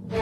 Yo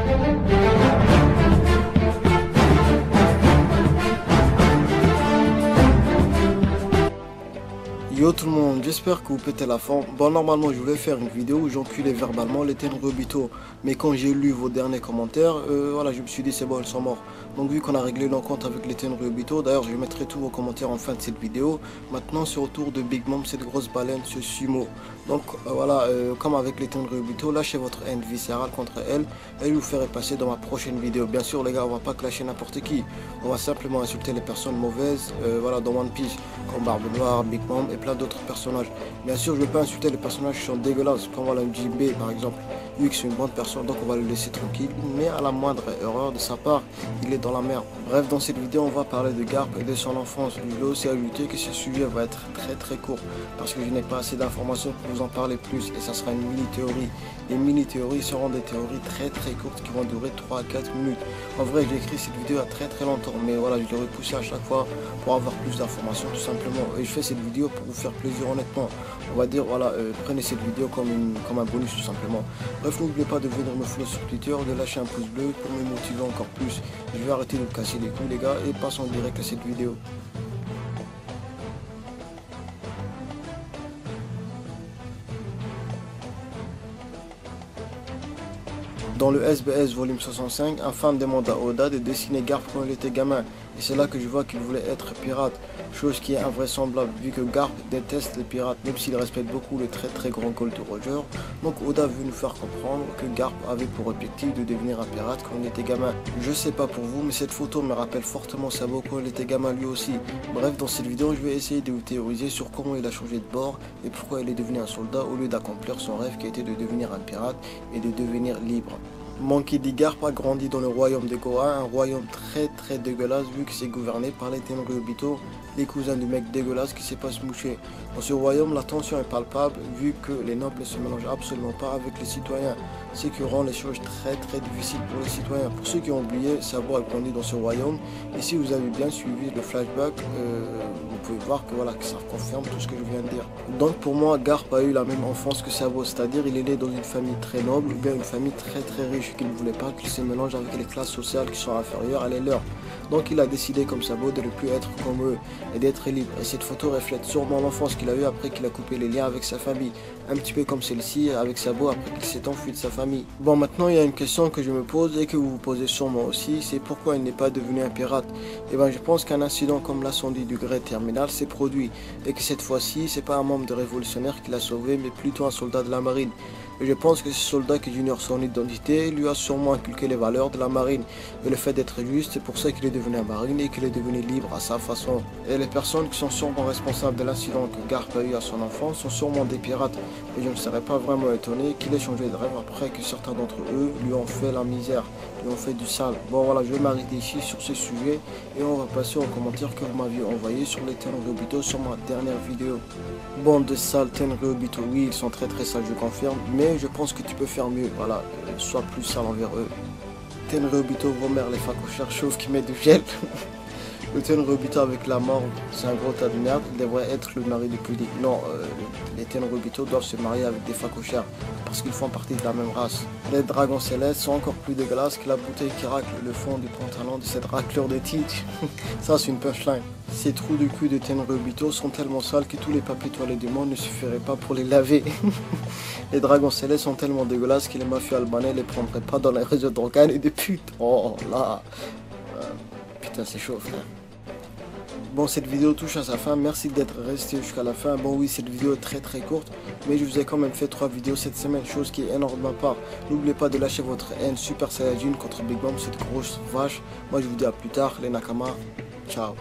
tout le monde, j'espère que vous pétez la forme. Bon, normalement je voulais faire une vidéo où j'enculais verbalement les Tenryu Obito, mais quand j'ai lu vos derniers commentaires, voilà, je me suis dit c'est bon, ils sont morts. Donc vu qu'on a réglé nos comptes avec les Tenryu Obito, d'ailleurs je mettrai tous vos commentaires en fin de cette vidéo. Maintenant c'est au tour de Big Mom, cette grosse baleine, ce sumo. Donc voilà, comme avec les Tenryu Obito, lâchez votre haine viscérale contre elle et je vous ferai passer dans ma prochaine vidéo. Bien sûr les gars, on va pas clasher n'importe qui, on va simplement insulter les personnes mauvaises, voilà, dans One Piece, comme Barbe Noire, Big Mom et plein d'autres personnages. Bien sûr je ne vais pas insulter les personnages qui sont dégueulasses, comme voilà JB par exemple, lui qui est une bonne personne, donc on va le laisser tranquille, mais à la moindre erreur de sa part, il est dans la merde. Bref, dans cette vidéo on va parler de Garp et de son enfance. Je vais aussi ajouter que ce sujet va être très court, parce que je n'ai pas assez d'informations pour vous en parler plus, et ça sera une mini-théorie. Les mini-théories seront des théories très courtes qui vont durer 3 à 4 minutes. En vrai j'ai écrit cette vidéo à très longtemps, mais voilà, je l'ai repoussé à chaque fois pour avoir plus d'informations tout simplement, et je fais cette vidéo pour vous faire plaisir honnêtement. On va dire voilà, prenez cette vidéo comme un bonus tout simplement. Bref, n'oubliez pas de venir me follow sur Twitter, de lâcher un pouce bleu pour me motiver encore plus. Je vais arrêter de me casser les couilles les gars et passons direct à cette vidéo. Dans le SBS volume 65, un fan demande à Oda de dessiner Garp quand il était gamin, et c'est là que je vois qu'il voulait être pirate, chose qui est invraisemblable vu que Garp déteste les pirates, même s'il respecte beaucoup le très grand Gold Roger. Donc Oda veut nous faire comprendre que Garp avait pour objectif de devenir un pirate quand il était gamin. Je sais pas pour vous, mais cette photo me rappelle fortement Sabo quand il était gamin lui aussi. Bref, dans cette vidéo, je vais essayer de vous théoriser sur comment il a changé de bord et pourquoi il est devenu un soldat au lieu d'accomplir son rêve qui était de devenir un pirate et de devenir libre. Monkey D. Garp a grandi dans le royaume de Koa, un royaume très dégueulasse vu que c'est gouverné par les Tenryu Obito, les cousins du mec dégueulasse qui sait pas se moucher. Dans ce royaume, la tension est palpable vu que les nobles ne se mélangent absolument pas avec les citoyens, ce qui rend les choses très difficiles pour les citoyens. Pour ceux qui ont oublié, Sabo a grandi dans ce royaume, et si vous avez bien suivi le flashback, vous pouvez voir que voilà, que ça confirme tout ce que je viens de dire. Donc pour moi, Garp a eu la même enfance que Sabo, c'est-à-dire il est né dans une famille très noble ou bien une famille très riche qui ne voulait pas qu'il se mélange avec les classes sociales qui sont inférieures à les leurs. Donc il a décidé comme Sabo de ne plus être comme eux et d'être libre. Et cette photo reflète sûrement l'enfance qu'il a eu après qu'il a coupé les liens avec sa famille. Un petit peu comme celle-ci avec Sabo après qu'il s'est enfui de sa famille. Bon, maintenant il y a une question que je me pose et que vous vous posez sûrement aussi, c'est pourquoi il n'est pas devenu un pirate. Et ben je pense qu'un incident comme l'incendie du gré terminal s'est produit et que cette fois-ci c'est pas un membre de révolutionnaire qui l'a sauvé mais plutôt un soldat de la marine. Et je pense que ce soldat qui ignore son identité lui a sûrement inculqué les valeurs de la marine et le fait d'être juste, c'est pour ça qu'il est devenu un marine et qu'il est devenu libre à sa façon. Et les personnes qui sont sûrement responsables de l'incident que Garp a eu à son enfance sont sûrement des pirates, et je ne serais pas vraiment étonné qu'il ait changé de rêve après que certains d'entre eux lui ont fait la misère, lui ont fait du sale. Bon voilà, je vais m'arrêter ici sur ce sujet et on va passer aux commentaires que vous m'aviez envoyés sur les Tenryu Obito sur ma dernière vidéo. Bande de sales Tenryu Obito, oui ils sont très sales je confirme, mais je pense que tu peux faire mieux, voilà, sois plus sale envers eux. Tenryu Obito, vos mères les facochères chauves qui mettent du gel. Le Tenryu Obito avec la mort, c'est un gros tas de merde, il devrait être le mari du pudique. Non, les Tenryu Obito doivent se marier avec des facochères, parce qu'ils font partie de la même race. Les dragons célestes sont encore plus dégueulasses que la bouteille qui racle le fond du pantalon de cette raclure de titre. Ça c'est une punchline. Ces trous de cul de Tenryu Obito sont tellement sales que tous les papiers toilettes du monde ne suffiraient pas pour les laver. Les dragons célestes sont tellement dégueulasses que les mafieux albanais les prendraient pas dans les réseaux d'organes et de putes. Oh là, putain c'est chaud frère. Bon, cette vidéo touche à sa fin, merci d'être resté jusqu'à la fin. Bon oui, cette vidéo est très courte, mais je vous ai quand même fait 3 vidéos cette semaine, chose qui est énorme de ma part. N'oubliez pas de lâcher votre haine Super Saiyajin contre Big Mom, cette grosse vache. Moi je vous dis à plus tard, les Nakama, ciao.